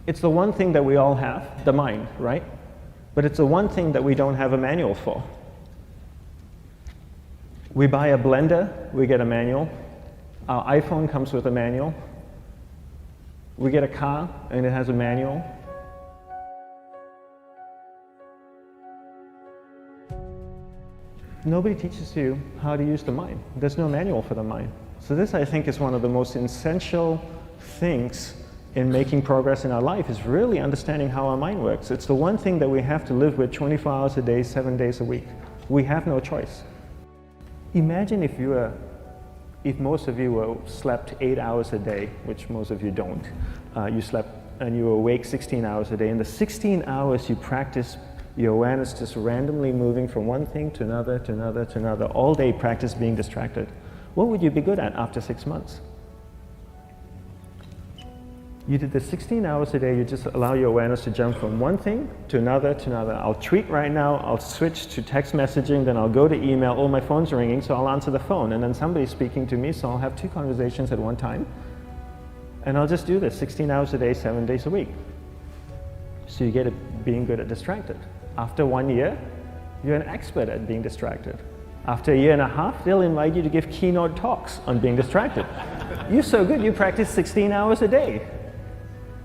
It's the one thing that we all have, the mind, right? But it's the one thing that we don't have a manual for. We buy a blender, we get a manual. Our iPhone comes with a manual. We get a car and it has a manual. Nobody teaches you how to use the mind. There's no manual for the mind. So this, I think, is one of the most essential things in making progress in our life, is really understanding how our mind works. It's the one thing that we have to live with 24 hours a day, 7 days a week. We have no choice. Imagine if most of you slept 8 hours a day, which most of you don't. You slept and you were awake 16 hours a day. In the 16 hours you practice your awareness just randomly moving from one thing to another, to another, to another, all day practice being distracted. What would you be good at after 6 months? You did the 16 hours a day, you just allow your awareness to jump from one thing to another, to another. I'll tweet right now, I'll switch to text messaging, then I'll go to email, oh, my phone's ringing, so I'll answer the phone, and then somebody's speaking to me, so I'll have 2 conversations at one time. And I'll just do this 16 hours a day, 7 days a week. So you get it being good at distracted. After 1 year, you're an expert at being distracted. After 1.5 years, they'll invite you to give keynote talks on being distracted. You're so good, you practice 16 hours a day.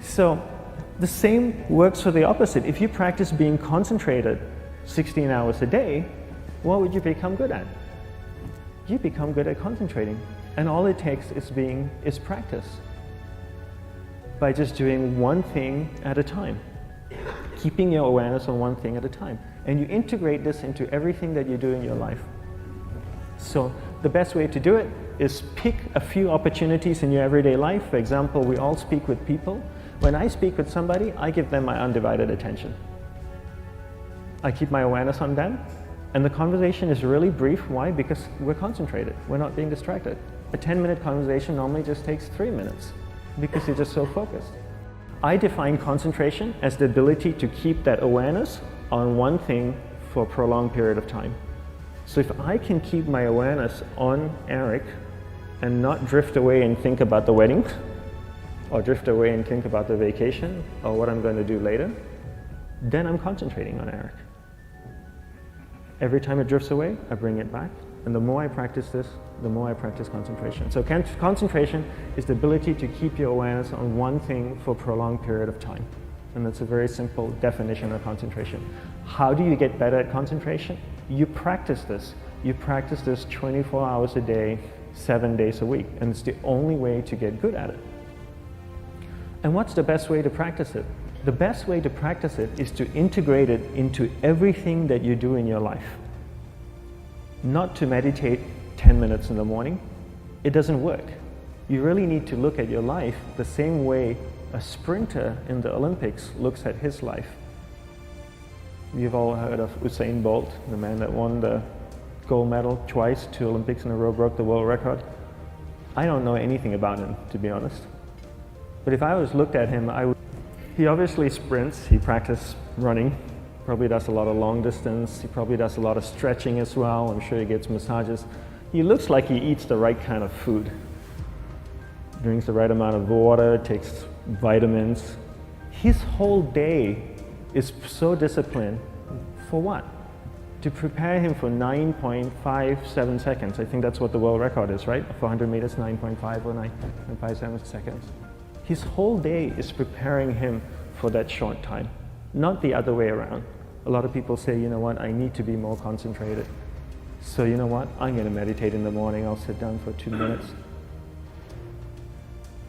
So the same works for the opposite. If you practice being concentrated 16 hours a day, what would you become good at? You become good at concentrating. And all it takes is practice. By just doing one thing at a time. Keeping your awareness on one thing at a time. And you integrate this into everything that you do in your life. So the best way to do it is pick a few opportunities in your everyday life. For example, we all speak with people. When I speak with somebody, I give them my undivided attention. I keep my awareness on them, and the conversation is really brief. Why? Because we're concentrated. We're not being distracted. A 10-minute conversation normally just takes 3 minutes because you're just so focused. I define concentration as the ability to keep that awareness on one thing for a prolonged period of time. So if I can keep my awareness on Eric and not drift away and think about the wedding, or drift away and think about the vacation, or what I'm going to do later, then I'm concentrating on Eric. Every time it drifts away, I bring it back. And the more I practice this, the more I practice concentration. So concentration is the ability to keep your awareness on one thing for a prolonged period of time. And that's a very simple definition of concentration. How do you get better at concentration? You practice this. You practice this 24 hours a day, 7 days a week. And it's the only way to get good at it. And what's the best way to practice it? The best way to practice it is to integrate it into everything that you do in your life. Not to meditate 10 minutes in the morning. It doesn't work. You really need to look at your life the same way a sprinter in the Olympics looks at his life. You've all heard of Usain Bolt, the man that won the gold medal twice, 2 Olympics in a row, broke the world record. I don't know anything about him, to be honest. But if I was looked at him, he obviously sprints, he practices running, probably does a lot of long distance, he probably does a lot of stretching as well, I'm sure he gets massages. He looks like he eats the right kind of food. Drinks the right amount of water, takes vitamins. His whole day is so disciplined. For what? To prepare him for 9.57 seconds. I think that's what the world record is, right? 400 meters, 9.5 or 9.57 seconds. His whole day is preparing him for that short time, not the other way around. A lot of people say, you know what, I need to be more concentrated. So you know what, I'm going to meditate in the morning, I'll sit down for 2 minutes.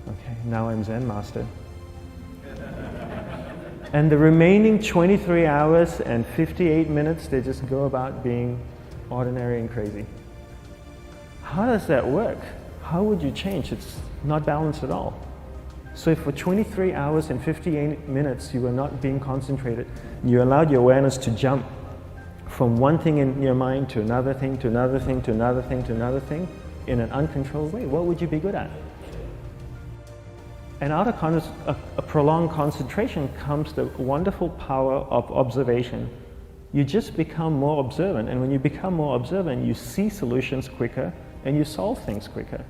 Okay, now I'm Zen master. And the remaining 23 hours and 58 minutes, they just go about being ordinary and crazy. How does that work? How would you change? It's not balanced at all. So if for 23 hours and 58 minutes you were not being concentrated, you allowed your awareness to jump from one thing in your mind to another thing, to another thing, to another thing, to another thing, in an uncontrolled way, what would you be good at? And out of a prolonged concentration comes the wonderful power of observation. You just become more observant, and when you become more observant, you see solutions quicker and you solve things quicker.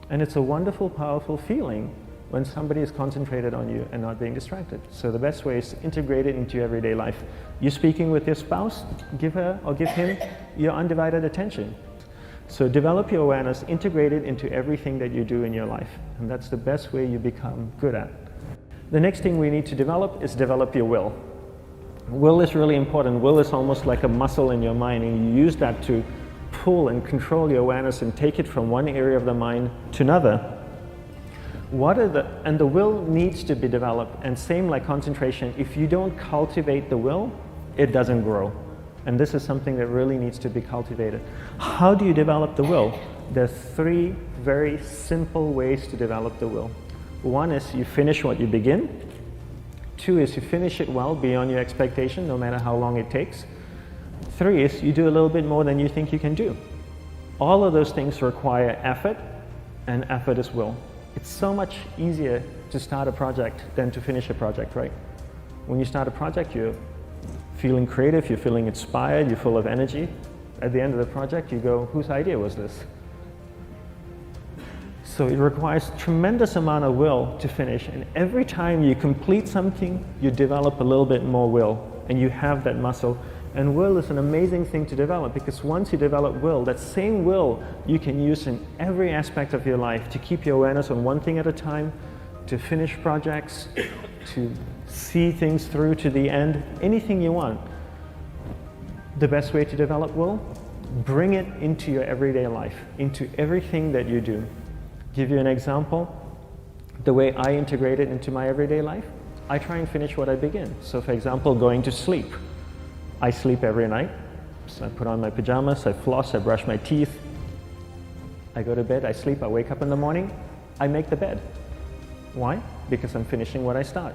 And it's a wonderful, powerful feeling when somebody is concentrated on you and not being distracted. So the best way is to integrate it into your everyday life. You're speaking with your spouse, give her or give him your undivided attention. So develop your awareness, integrate it into everything that you do in your life. And that's the best way you become good at. The next thing we need to develop is develop your will. Will is really important. Will is almost like a muscle in your mind, and you use that to pull and control your awareness and take it from one area of the mind to another. And the will needs to be developed, and same like concentration, if you don't cultivate the will, it doesn't grow. And this is something that really needs to be cultivated. How do you develop the will? There's 3 very simple ways to develop the will. 1 is you finish what you begin. 2 is you finish it well beyond your expectation, no matter how long it takes. 3 is you do a little bit more than you think you can do. All of those things require effort, and effort is will. It's so much easier to start a project than to finish a project, right? When you start a project, you're feeling creative, you're feeling inspired, you're full of energy. At the end of the project, you go, whose idea was this? So it requires tremendous amount of will to finish, and every time you complete something, you develop a little bit more will, and you have that muscle. And will is an amazing thing to develop, because once you develop will, that same will you can use in every aspect of your life to keep your awareness on one thing at a time, to finish projects, to see things through to the end, anything you want. The best way to develop will? Bring it into your everyday life, into everything that you do. Give you an example, the way I integrate it into my everyday life, I try and finish what I begin. So for example, going to sleep. I sleep every night, so I put on my pajamas, I floss, I brush my teeth, I go to bed, I sleep, I wake up in the morning, I make the bed. Why? Because I'm finishing what I start.